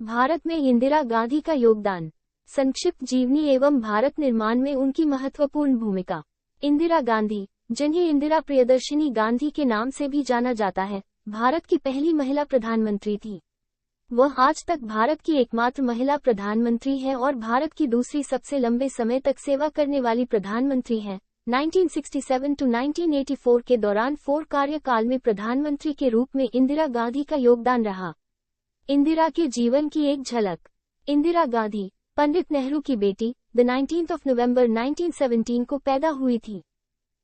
भारत में इंदिरा गांधी का योगदान। संक्षिप्त जीवनी एवं भारत निर्माण में उनकी महत्वपूर्ण भूमिका। इंदिरा गांधी, जिन्हें इंदिरा प्रियदर्शिनी गांधी के नाम से भी जाना जाता है, भारत की पहली महिला प्रधानमंत्री थी। वह आज तक भारत की एकमात्र महिला प्रधानमंत्री है और भारत की दूसरी सबसे लंबे समय तक सेवा करने वाली प्रधानमंत्री हैं। 1967 to 1984 के दौरान 4 कार्यकाल में प्रधानमंत्री के रूप में इंदिरा गांधी का योगदान रहा। इंदिरा के जीवन की एक झलक। इंदिरा गांधी, पंडित नेहरू की बेटी, 19 नवंबर 1917 को पैदा हुई थी।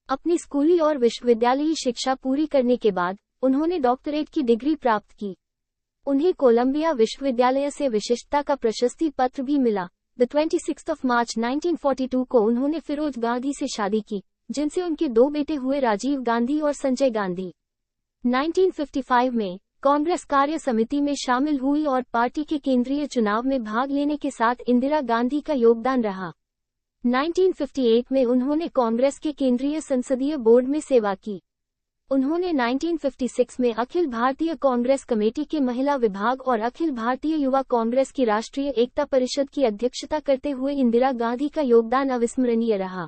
अपनी स्कूली और विश्वविद्यालयी शिक्षा पूरी करने के बाद उन्होंने डॉक्टरेट की डिग्री प्राप्त की। उन्हें कोलंबिया विश्वविद्यालय से विशिष्टता का प्रशस्ति पत्र भी मिला। 26 मार्च 1942 को उन्होंने फिरोज गांधी से शादी की, जिनसे उनके 2 बेटे हुए, राजीव गांधी और संजय गांधी। 1955 में कांग्रेस कार्य समिति में शामिल हुई और पार्टी के केंद्रीय चुनाव में भाग लेने के साथ इंदिरा गांधी का योगदान रहा। 1958 में उन्होंने कांग्रेस के केंद्रीय संसदीय बोर्ड में सेवा की। उन्होंने 1956 में अखिल भारतीय कांग्रेस कमेटी के महिला विभाग और अखिल भारतीय युवा कांग्रेस की राष्ट्रीय एकता परिषद की अध्यक्षता करते हुए इंदिरा गांधी का योगदान अविस्मरणीय रहा।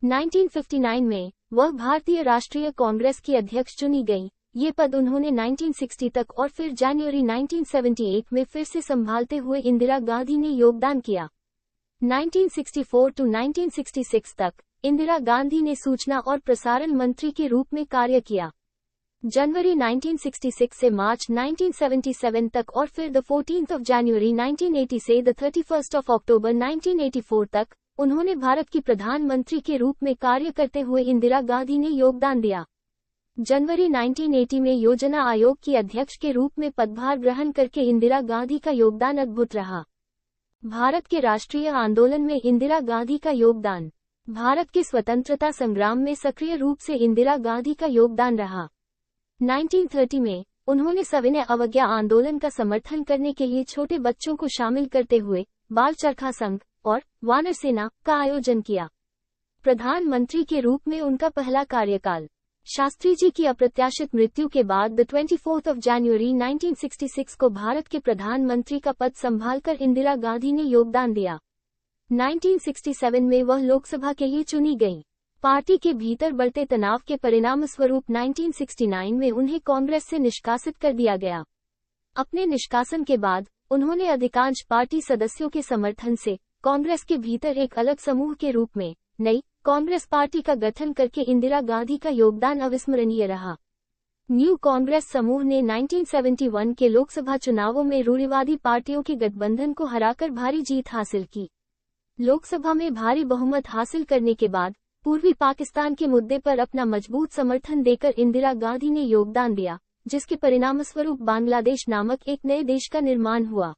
1959 में वह भारतीय राष्ट्रीय कांग्रेस की अध्यक्ष चुनी गई। ये पद उन्होंने 1960 तक और फिर जनवरी 1978 में फिर से संभालते हुए इंदिरा गांधी ने योगदान किया। 1964 to 1966 तक इंदिरा गांधी ने सूचना और प्रसारण मंत्री के रूप में कार्य किया। जनवरी 1966 से मार्च 1977 तक और फिर 14 जनवरी 1980 से 31 अक्टूबर 1984 तक उन्होंने भारत की प्रधानमंत्री के रूप में कार्य करते हुए इंदिरा गांधी ने योगदान दिया। जनवरी 1980 में योजना आयोग की अध्यक्ष के रूप में पदभार ग्रहण करके इंदिरा गांधी का योगदान अद्भुत रहा। भारत के राष्ट्रीय आंदोलन में इंदिरा गांधी का योगदान। भारत के स्वतंत्रता संग्राम में सक्रिय रूप से इंदिरा गांधी का योगदान रहा। 1930 में उन्होंने सविनय अवज्ञा आंदोलन का समर्थन करने के लिए छोटे बच्चों को शामिल करते हुए बाल चरखा संघ और वानर सेना का आयोजन किया। प्रधानमंत्री के रूप में उनका पहला कार्यकाल। शास्त्री जी की अप्रत्याशित मृत्यु के बाद 24 जनवरी 1966 को भारत के प्रधानमंत्री का पद संभालकर इंदिरा गांधी ने योगदान दिया। 1967 में वह लोकसभा के लिए चुनी गईं। पार्टी के भीतर बढ़ते तनाव के परिणाम स्वरूप 1969 में उन्हें कांग्रेस से निष्कासित कर दिया गया। अपने निष्कासन के बाद उन्होंने अधिकांश पार्टी सदस्यों के समर्थन से कांग्रेस के भीतर एक अलग समूह के रूप में नई कांग्रेस पार्टी का गठन करके इंदिरा गांधी का योगदान अविस्मरणीय रहा। न्यू कांग्रेस समूह ने 1971 के लोकसभा चुनावों में रूढ़िवादी पार्टियों के गठबंधन को हराकर भारी जीत हासिल की। लोकसभा में भारी बहुमत हासिल करने के बाद पूर्वी पाकिस्तान के मुद्दे पर अपना मजबूत समर्थन देकर इंदिरा गांधी ने योगदान दिया, जिसके परिणामस्वरूप बांग्लादेश नामक एक नए देश का निर्माण हुआ।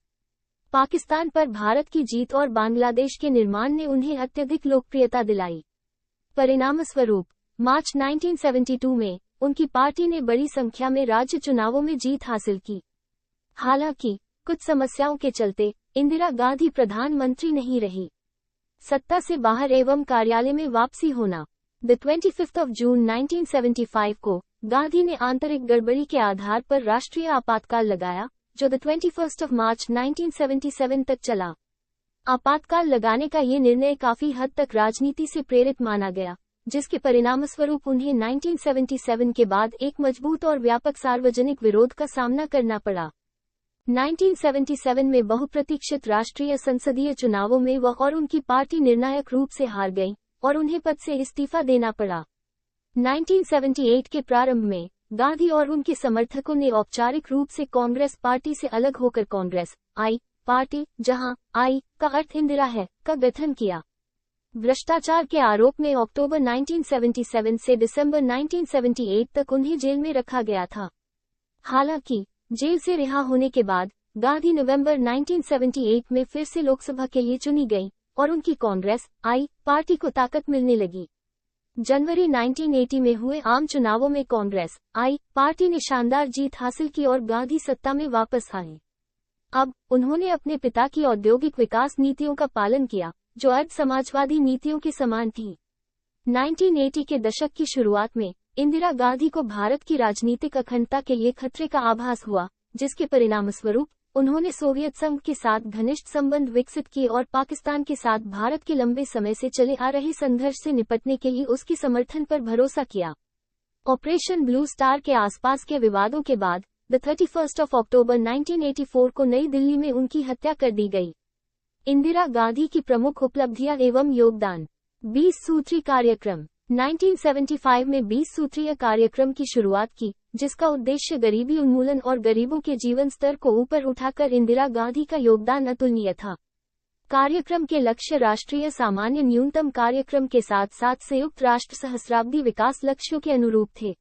पाकिस्तान पर भारत की जीत और बांग्लादेश के निर्माण ने उन्हें अत्यधिक लोकप्रियता दिलाई। परिणामस्वरूप मार्च 1972 में उनकी पार्टी ने बड़ी संख्या में राज्य चुनावों में जीत हासिल की। हालांकि कुछ समस्याओं के चलते इंदिरा गांधी प्रधानमंत्री नहीं रही। सत्ता से बाहर एवं कार्यालय में वापसी होना। 25 जून 1975 को गांधी ने आंतरिक गड़बड़ी के आधार पर राष्ट्रीय आपातकाल लगाया, जो 21 मार्च 1977 तक चला। आपातकाल लगाने का ये निर्णय काफी हद तक राजनीति से प्रेरित माना गया, जिसके परिणामस्वरूप उन्हें 1977 के बाद एक मजबूत और व्यापक सार्वजनिक विरोध का सामना करना पड़ा। 1977 में बहुप्रतीक्षित राष्ट्रीय संसदीय चुनावों में वह और उनकी पार्टी निर्णायक रूप से हार गई और उन्हें पद से इस्तीफा देना पड़ा। 1978 के प्रारंभ में गांधी और उनके समर्थकों ने औपचारिक रूप से कांग्रेस पार्टी से अलग होकर कांग्रेस आई पार्टी, जहां आई का अर्थ इंदिरा है, का गठन किया। भ्रष्टाचार के आरोप में अक्टूबर 1977 से दिसंबर 1978 तक उन्हें जेल में रखा गया था। हालांकि जेल से रिहा होने के बाद गांधी नवंबर 1978 में फिर से लोकसभा के लिए चुनी गई और उनकी कांग्रेस आई पार्टी को ताकत मिलने लगी। जनवरी 1980 में हुए आम चुनावों में कांग्रेस आई पार्टी ने शानदार जीत हासिल की और गांधी सत्ता में वापस आए। अब उन्होंने अपने पिता की औद्योगिक विकास नीतियों का पालन किया, जो अर्ध समाजवादी नीतियों के समान थी। 1980 के दशक की शुरुआत में इंदिरा गांधी को भारत की राजनीतिक अखंडता के लिए खतरे का आभास हुआ, जिसके परिणामस्वरूप उन्होंने सोवियत संघ के साथ घनिष्ठ संबंध विकसित किए और पाकिस्तान के साथ भारत के लंबे समय से चले आ रहे संघर्ष से निपटने के लिए उसकी समर्थन पर भरोसा किया। ऑपरेशन ब्लू स्टार के आसपास के विवादों के बाद 31 अक्टूबर 1984 को नई दिल्ली में उनकी हत्या कर दी गई। इंदिरा गांधी की प्रमुख उपलब्धियां एवं योगदान। 20 सूत्री कार्यक्रम। 1975 में 20 सूत्रीय कार्यक्रम की शुरुआत की, जिसका उद्देश्य गरीबी उन्मूलन और गरीबों के जीवन स्तर को ऊपर उठाकर इंदिरा गांधी का योगदान अतुलनीय था। कार्यक्रम के लक्ष्य राष्ट्रीय सामान्य न्यूनतम कार्यक्रम के साथ साथ संयुक्त राष्ट्र सहस्राब्दी विकास लक्ष्यों के अनुरूप थे।